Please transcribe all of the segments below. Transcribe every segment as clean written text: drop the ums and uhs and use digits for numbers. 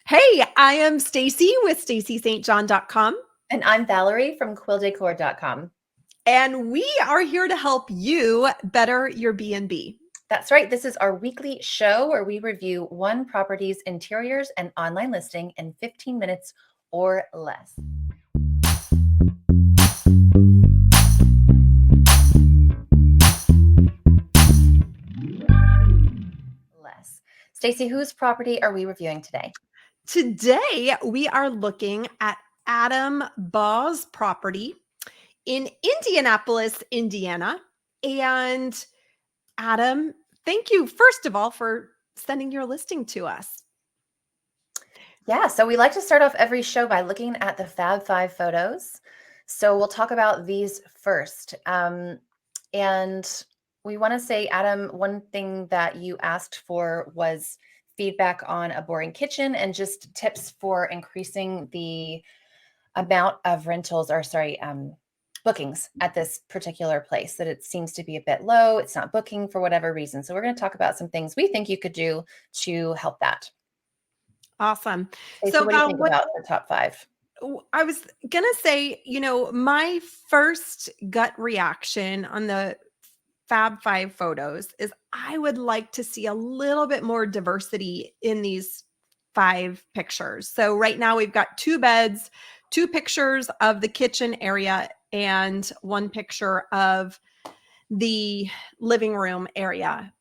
Hey, I am Stacy with stacystjohn.com, And I'm Valerie from quilldecor.com. and we are here to help you better your B&B. That's right. This is our weekly show where we review one property's interiors and online listing in 15 minutes or less. Stacy, whose property are we reviewing today? Today, we are looking at Adam Baugh's property in Indianapolis, Indiana. And Adam, thank you, first of all, for sending your listing to us. Yeah, so we like to start off every show by looking at the Fab Five photos. So we'll talk about these first. And we want to say, Adam, one thing that you asked for was feedback on a boring kitchen and just tips for increasing the amount of rentals or bookings at this particular place, that it seems to be a bit low. It's not booking for whatever reason. So we're going to talk about some things we think you could do to help that. Awesome. Stacey, So, what do you Val, think about the top five? I was going to say, my first gut reaction on the Fab Five photos is I would like to see a little bit more diversity in these five pictures. So right now we've got two beds, two pictures of the kitchen area, and one picture of the living room area.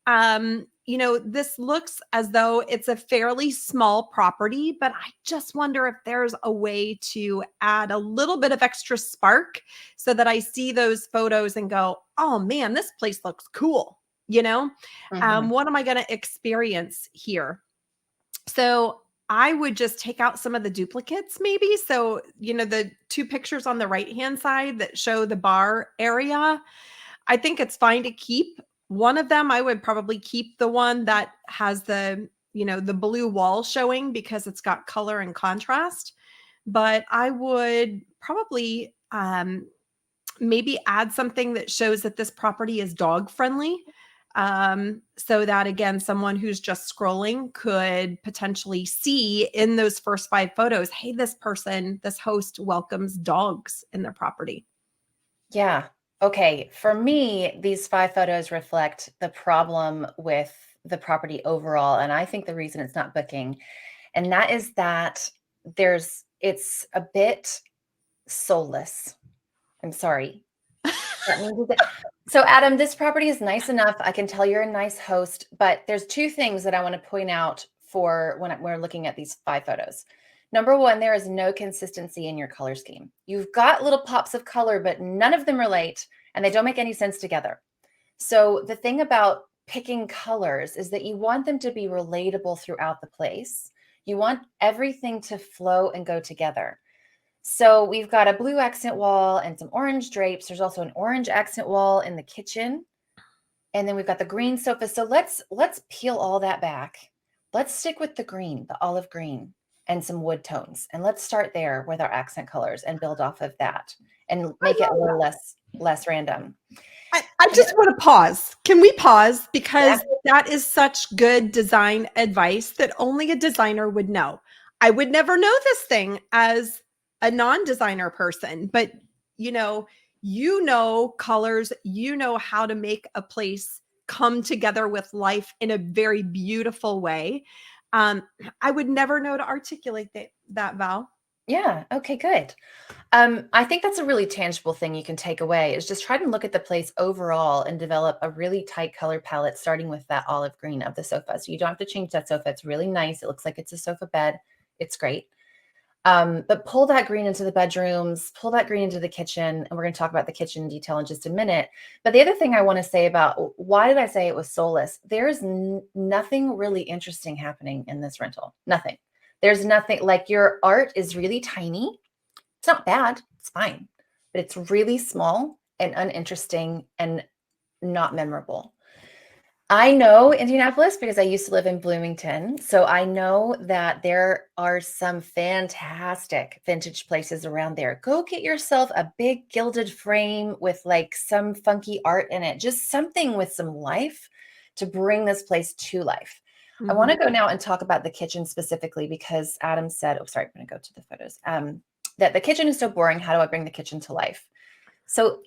This looks as though it's a fairly small property, but I just wonder if there's a way to add a little bit of extra spark so that I see those photos and go, oh man, this place looks cool. What am I going to experience here? So I would just take out some of the duplicates, maybe. So, the two pictures on the right hand side that show the bar area, I think it's fine to keep one of them. I would probably keep the one that has the blue wall showing because it's got color and contrast. But I would probably maybe add something that shows that this property is dog friendly. So that again, someone who's just scrolling could potentially see in those first five photos, hey, this host welcomes dogs in their property. Yeah. Okay. For me, these five photos reflect the problem with the property overall. And I think the reason it's not booking, and that is that it's a bit soulless. I'm sorry. So, Adam, this property is nice enough. I can tell you're a nice host, but there's two things that I want to point out for when we're looking at these five photos. Number one, there is no consistency in your color scheme. You've got little pops of color, but none of them relate and they don't make any sense together. So the thing about picking colors is that you want them to be relatable throughout the place. You want everything to flow and go together. So we've got a blue accent wall and some orange drapes. There's also an orange accent wall in the kitchen. And then we've got the green sofa. So let's peel all that back. Let's stick with the green, the olive green, and some wood tones. And let's start there with our accent colors and build off of that and make it a little less random. I just want to pause. Can we pause? Because that is such good design advice that only a designer would know. I would never know this thing as a non-designer person, but colors, how to make a place come together with life in a very beautiful way. I would never know to articulate that, Val. Yeah. Okay, good. I think that's a really tangible thing you can take away is just try to look at the place overall and develop a really tight color palette, starting with that olive green of the sofa. So you don't have to change that sofa. It's really nice. It looks like it's a sofa bed. It's great. But pull that green into the bedrooms, pull that green into the kitchen. And we're going to talk about the kitchen in detail in just a minute. But the other thing I want to say about why did I say it was soulless? There's nothing really interesting happening in this rental. Nothing. There's nothing, like, your art is really tiny. It's not bad. It's fine. But it's really small and uninteresting and not memorable. I know Indianapolis because I used to live in Bloomington. So I know that there are some fantastic vintage places around there. Go get yourself a big gilded frame with like some funky art in it, just something with some life to bring this place to life. I want Mhm. to go now and talk about the kitchen specifically because Adam said, oh, sorry, I'm going to go to the photos. That the kitchen is so boring. How do I bring the kitchen to life? So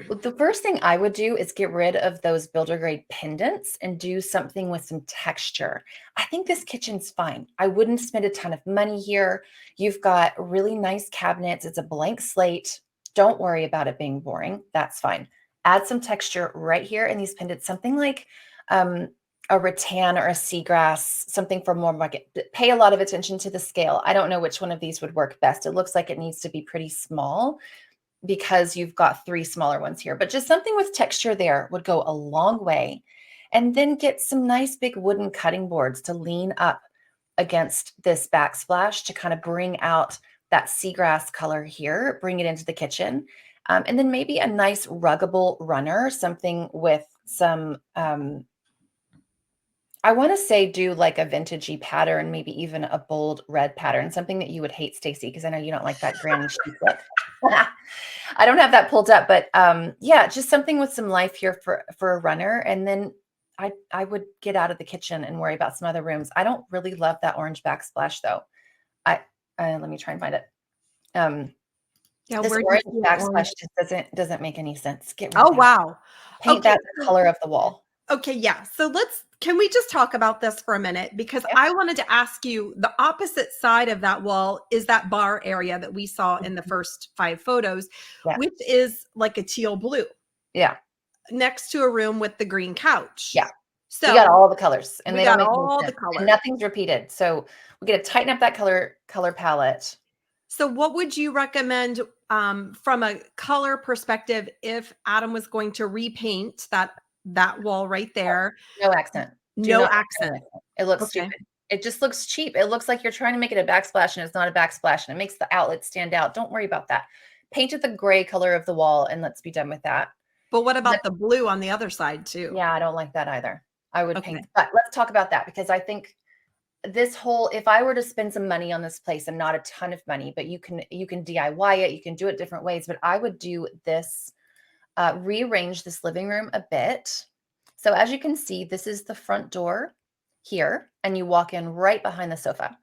the first thing I would do is get rid of those builder grade pendants and do something with some texture. I think this kitchen's fine. I wouldn't spend a ton of money here. You've got really nice cabinets. It's a blank slate. Don't worry about it being boring. That's fine. Add some texture right here in these pendants, something like um, a rattan or a seagrass, something for more market. Pay a lot of attention to the scale. I don't know which one of these would work best. It looks like it needs to be pretty small because you've got 3 smaller ones here, but just something with texture there would go a long way. And then get some nice big wooden cutting boards to lean up against this backsplash to kind of bring out that seagrass color here, bring it into the kitchen. And then maybe a nice ruggable runner, something with some, I want to say do like a vintagey pattern, maybe even a bold red pattern, something that you would hate, Stacy, because I know you don't like that granny chic look. I don't have that pulled up, but yeah, just something with some life here for a runner. And then I would get out of the kitchen and worry about some other rooms. I don't really love that orange backsplash though. I let me try and find it. Um, Yeah, this where do you orange see the backsplash orange? just doesn't make any sense. Get rid Oh, of that. wow. Paint Okay, that the color of the wall. okay, yeah. So can we just talk about this for a minute? Because Yeah. I wanted to ask you, the opposite side of that wall is that bar area that we saw in the first 5 photos, Yeah. which is like a teal blue Yeah. next to a room with the green couch. Yeah. We got So all the colors and we they don't got make any all the sense and colors. nothing's repeated. So we got to tighten up that color palette. So what would you recommend from a color perspective if Adam was going to repaint that wall right there? No accent. Do No not put any accent. accent. It looks Okay. stupid. It just looks cheap. It looks like you're trying to make it a backsplash and it's not a backsplash and it makes the outlet stand out. Don't worry about that. Paint it the gray color of the wall and let's be done with that. But what But about the blue on the other side too? yeah, I don't like that either. I would paint, Okay. but let's talk about that because I think this whole, if I were to spend some money on this place and not a ton of money, but you can DIY it, you can do it different ways, but I would do this, rearrange this living room a bit. So as you can see, this is the front door here, and you walk in right behind the sofa.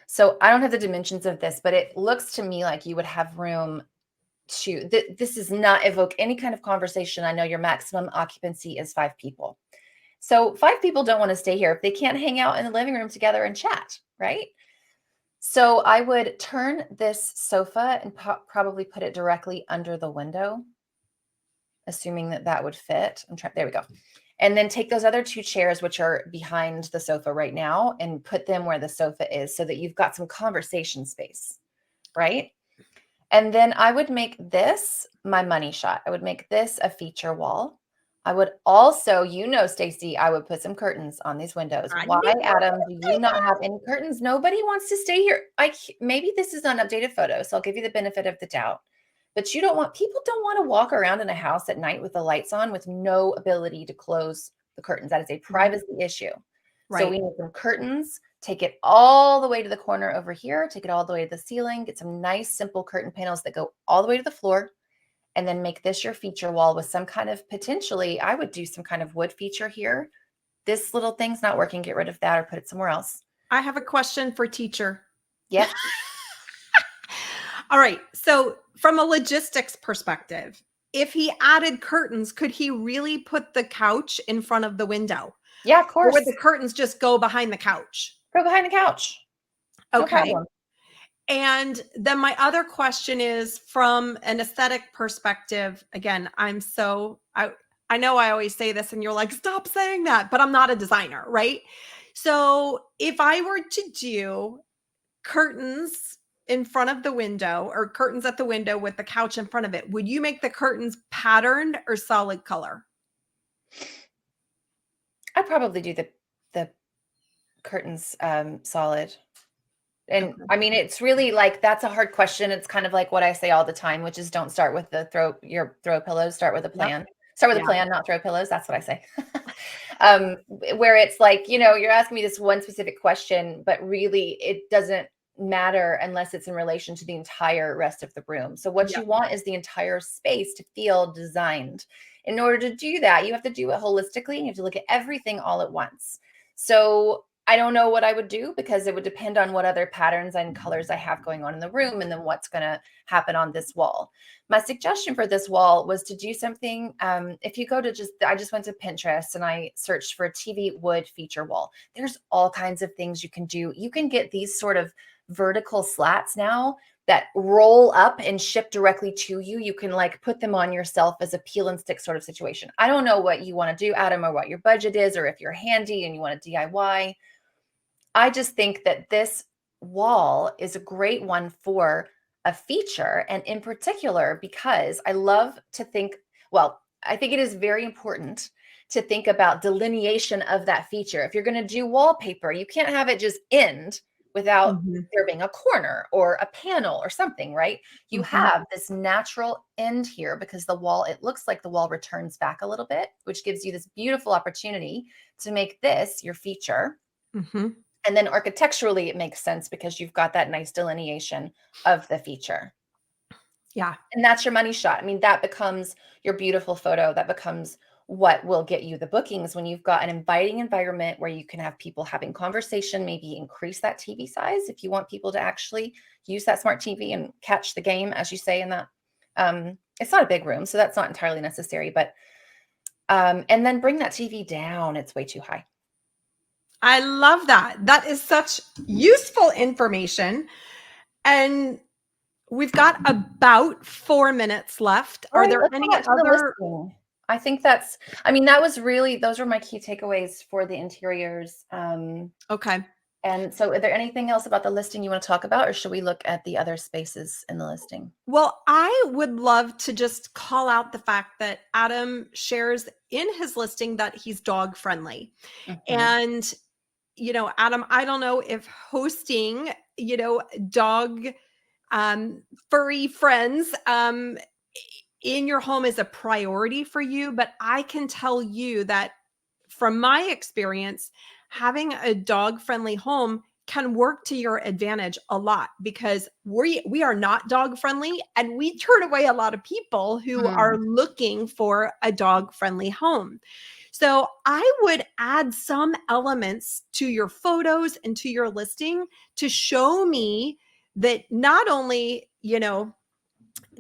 So I don't have the dimensions of this, but it looks to me like you would have room to, this does not evoke any kind of conversation. I know your maximum occupancy is 5 people. So 5 people don't want to stay here if they can't hang out in the living room together and chat, right? So I would turn this sofa and probably put it directly under the window, assuming that that would fit. There we go. And then take those other 2 chairs, which are behind the sofa right now, and put them where the sofa is so that you've got some conversation space, right? And then I would make this my money shot. I would make this a feature wall. I would also, Stacy, I would put some curtains on these windows. I Why, knew you were Adam, do gonna you say not that. have any curtains? Nobody wants to stay here. Maybe this is an updated photo, so I'll give you the benefit of the doubt. But people don't want to walk around in a house at night with the lights on with no ability to close the curtains. That is a Mhm. privacy issue. So Right. we need some curtains. Take it all the way to the corner over here, take it all the way to the ceiling, get some nice simple curtain panels that go all the way to the floor, and then make this your feature wall with some kind of, potentially, I would do some kind of wood feature here. This little thing's not working, get rid of that or put it somewhere else. I have a question for teacher. Yep. All right. So, from a logistics perspective, if he added curtains, could he really put the couch in front of the window? Yeah, of Or would course. the curtains just go behind the couch? Go behind the couch. No Okay. problem. And then my other question is from an aesthetic perspective, again, I know I always say this and you're like, stop saying that, but I'm not a designer, right? So if I were to do curtains in front of the window or curtains at the window with the couch in front of it, would you make the curtains patterned or solid color? I'd probably do the curtains solid. And Okay. I mean, it's really like that's a hard question. It's kind of like what I say all the time, which is don't start with the throw pillows, start with a Yep. plan. Start with a Yeah. plan, not throw pillows. That's what I say. Where it's like, you're asking me this one specific question, but really it doesn't matter unless it's in relation to the entire rest of the room. So what Yep. you want is the entire space to feel designed. In order to do that, you have to do it holistically and you have to look at everything all at once. So I don't know what I would do because it would depend on what other patterns and colors I have going on in the room and then what's going to happen on this wall. My suggestion for this wall was to do something. If you go to I just went to Pinterest and I searched for a TV wood feature wall. There's all kinds of things you can do. You can get these sort of vertical slats now that roll up and ship directly to you. You can like put them on yourself as a peel and stick sort of situation. I don't know what you want to do, Adam, or what your budget is, or if you're handy and you want to DIY. I just think that this wall is a great one for a feature. And in particular, because I love to think, well, I think it is very important to think about delineation of that feature. If you're going to do wallpaper, you can't have it just end without Mhm, there being a corner or a panel or something, right? You mhm, have this natural end here because the wall, it looks like the wall returns back a little bit, which gives you this beautiful opportunity to make this your feature. mhm. And then architecturally, it makes sense because you've got that nice delineation of the feature. Yeah. And that's your money shot. I mean, that becomes your beautiful photo. That becomes what will get you the bookings when you've got an inviting environment where you can have people having conversation, maybe increase that TV size if you want people to actually use that smart TV and catch the game, as you say in that. It's not a big room, so that's not entirely necessary, but and then bring that TV down. It's way too high. I love that. That is such useful information. And we've got about 4 minutes left. All Are right, there let's go any back to the other? listing. I think that's, I mean, that was really, those were my key takeaways for the interiors. Okay. And so, are there anything else about the listing you want to talk about, or should we look at the other spaces in the listing? Well, I would love to just call out the fact that Adam shares in his listing that he's dog friendly. Hmm. And, Adam, I don't know if hosting, dog furry friends in your home is a priority for you, but I can tell you that from my experience, having a dog friendly home can work to your advantage a lot because we are not dog friendly and we turn away a lot of people who are Mm. looking for a dog friendly home. So I would add some elements to your photos and to your listing to show me that not only,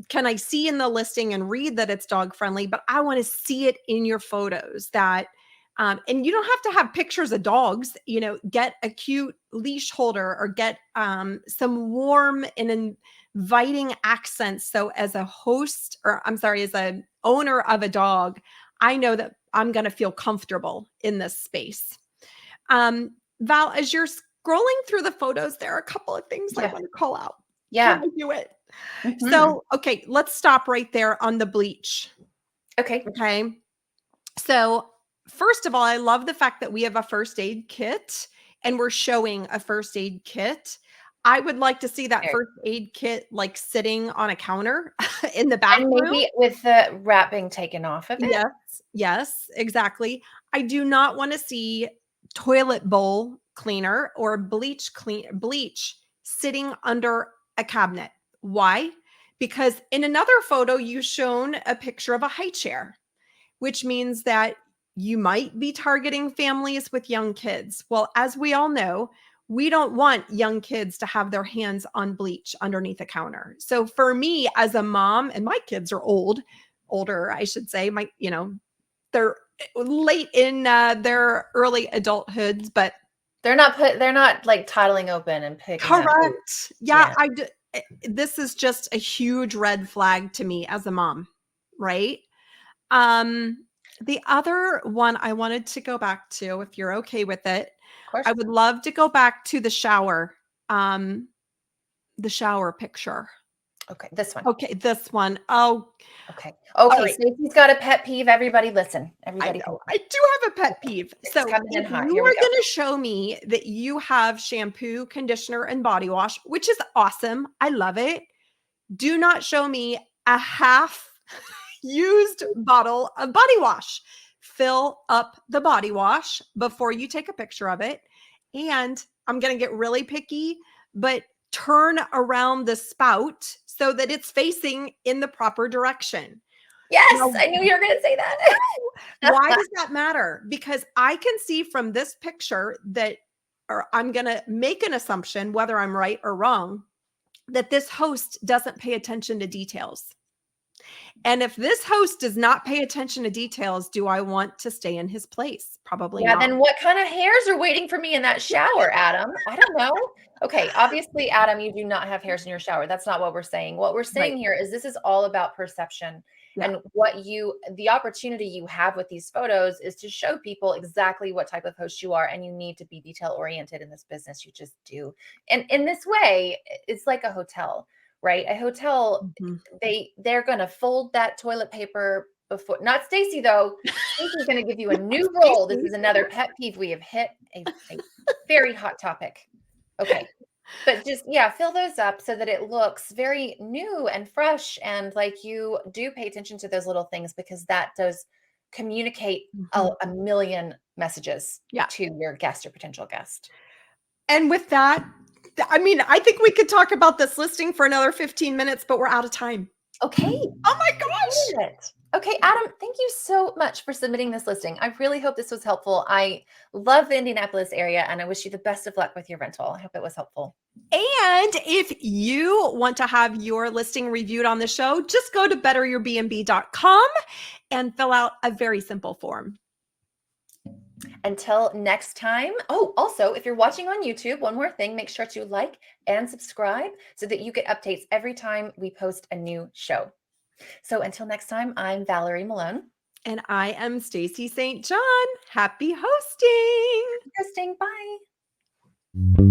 can I see in the listing and read that it's dog friendly, but I want to see it in your photos that and you don't have to have pictures of dogs, get a cute leash holder or get some warm and inviting accents. So as a host, or I'm sorry, as an owner of a dog, I know that I'm going to feel comfortable in this space. Val, as you're scrolling through the photos, there are a couple of things I Yeah. want to call out. Can Yeah. I do it? Hmm. So, okay, let's stop right there on the bleach. Okay. Okay. So, first of all, I love the fact that we have a first aid kit and we're showing a first aid kit. I would like to see that There. first aid kit like sitting on a counter in the And bathroom. maybe with the wrapping taken off of it. Yes, yes, exactly. I do not want to see toilet bowl cleaner or bleach sitting under a cabinet. Why? Because in another photo you shown a picture of a high chair, which means that you might be targeting families with young kids. Well, as we all know, we don't want young kids to have their hands on bleach underneath a counter. So for me as a mom, and my kids are older, I should say, they're late in their early adulthoods, but They're not like toddling open and picking up bleach. correct. Yeah, Yeah. this is just a huge red flag to me as a mom, right? Um, the other one I wanted to go back to, if you're okay with it, Of I course. would love to go back to um, the shower picture. Okay. This one. Okay, this one. Oh, Okay. all Okay. right. Stacey's got a pet peeve. Everybody listen. I Everybody know. listen. I do have a pet peeve. It's So, coming in if hot. you Here we are go. going to show me that you have shampoo, conditioner, and body wash, which is awesome, I love it. Do not show me a half used bottle of body wash. Fill up the body wash before you take a picture of it. And I'm going to get really picky, but turn around the spout so that it's facing in the proper direction. Yes, Now, I knew you were going to say that. why does that matter? Because I can see from this picture that or I'm going to make an assumption, whether I'm right or wrong, that this host doesn't pay attention to details. And if this host does not pay attention to details, do I want to stay in his place? Probably Yeah, not. then what kind of hairs are waiting for me in that shower, Adam? I don't know. Okay, obviously, Adam, you do not have hairs in your shower. That's not what we're saying. What we're Right. saying here is this is all about perception. Yeah. And the opportunity you have with these photos is to show people exactly what type of host you are. And you need to be detail oriented in this business. You just do. And in this way, it's like a hotel, right? A hotel, Mhm. they're going to fold that toilet paper before, not Stacy though. Stacey's going to give you a new role. This Stacy. is another pet peeve. We have hit a very hot topic. Okay. But just, yeah, fill those up so that it looks very new and fresh. And like you do pay attention to those little things because that does communicate Mhm. a million messages Yeah. to your guest or potential guest. And with that, I mean, I think we could talk about this listing for another 15 minutes, but we're out of time. Okay. Oh my gosh. It. Okay, Adam, thank you so much for submitting this listing. I really hope this was helpful. I love the Indianapolis area and I wish you the best of luck with your rental. I hope it was helpful. And if you want to have your listing reviewed on the show, just go to betteryourbnb.com and fill out a very simple form. Until next time. Oh, also, if you're watching on YouTube, one more thing, make sure to like and subscribe so that you get updates every time we post a new show. So until next time, I'm Valerie Malone. And I am Stacy St. John. Happy hosting. Interesting. Bye.